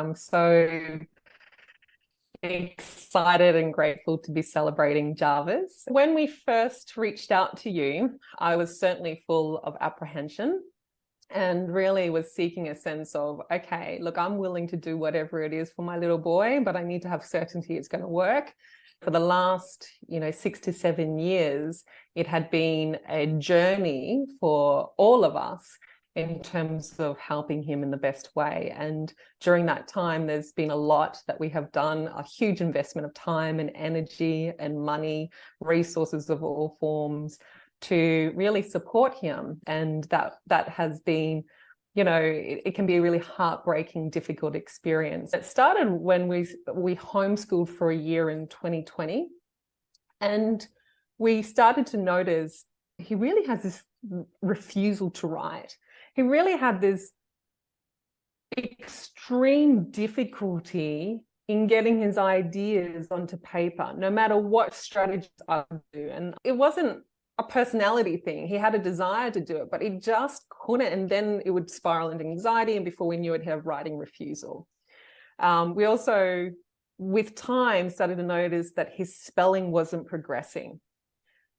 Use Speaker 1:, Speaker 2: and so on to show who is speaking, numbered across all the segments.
Speaker 1: I'm so excited and grateful to be celebrating Jarvis. When we first reached out to you, I was certainly full of apprehension and really was seeking a sense of, okay, look, I'm willing to do whatever it is for my little boy, but I need to have certainty it's going to work. For the last, 6 to 7 years, it had been a journey for all of us in terms of helping him in the best way. And during that time, there's been a lot that we have done, a huge investment of time and energy and money, resources of all forms to really support him. And that has been, it can be a really heartbreaking, difficult experience. It started when we homeschooled for a year in 2020. And we started to notice he really has this refusal to write. He really had this extreme difficulty in getting his ideas onto paper, no matter what strategies I would do. And it wasn't a personality thing. He had a desire to do it, but he just couldn't. And then it would spiral into anxiety. And before we knew it, he'd have writing refusal. We also, with time, started to notice that his spelling wasn't progressing.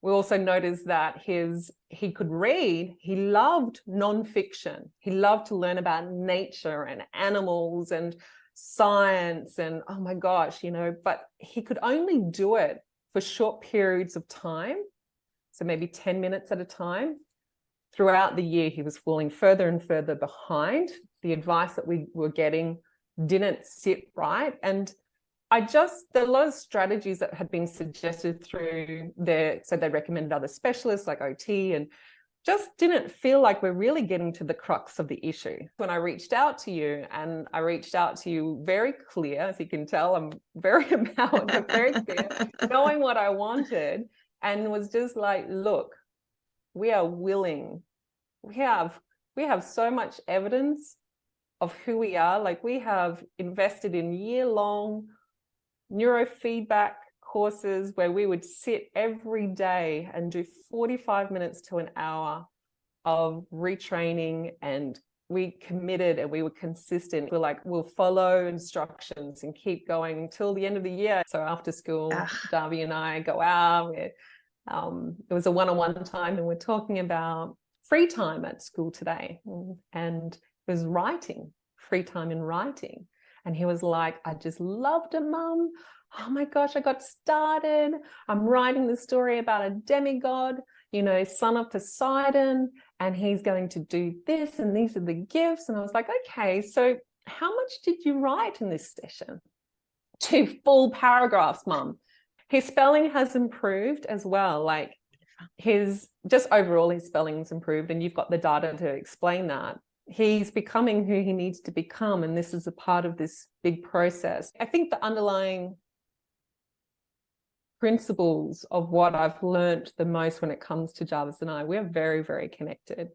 Speaker 1: We also noticed that he could read. He loved nonfiction. He loved to learn about nature and animals and science and, oh my gosh, but he could only do it for short periods of time. So maybe 10 minutes at a time. Throughout the year, he was falling further and further behind. The advice that we were getting didn't sit right. And there are a lot of strategies that had been suggested through so they recommended other specialists like OT, and just didn't feel like we're really getting to the crux of the issue. When I reached out to you, and I reached out to you very clear, as you can tell, I'm very empowered, but very clear, knowing what I wanted, and was just like, look, we are willing. We have so much evidence of who we are. Like, we have invested in year-long neurofeedback courses where we would sit every day and do 45 minutes to an hour of retraining, and we committed and we were consistent. We're like, we'll follow instructions and keep going until the end of the year. So after school, Darby and I go out. It was a one-on-one time, and we're talking about free time at school today, and it was writing, free time in writing. And he was like, I just loved it, Mum. Oh my gosh, I got started. I'm writing the story about a demigod, son of Poseidon, and he's going to do this, and these are the gifts. And I was like, okay, so how much did you write in this session? 2 full paragraphs, Mum. His spelling has improved as well. Like, overall his spelling's improved, and you've got the data to explain that. He's becoming who he needs to become, and this is a part of this big process. I think the underlying principles of what I've learned the most when it comes to Jarvis and I, we're very, very connected.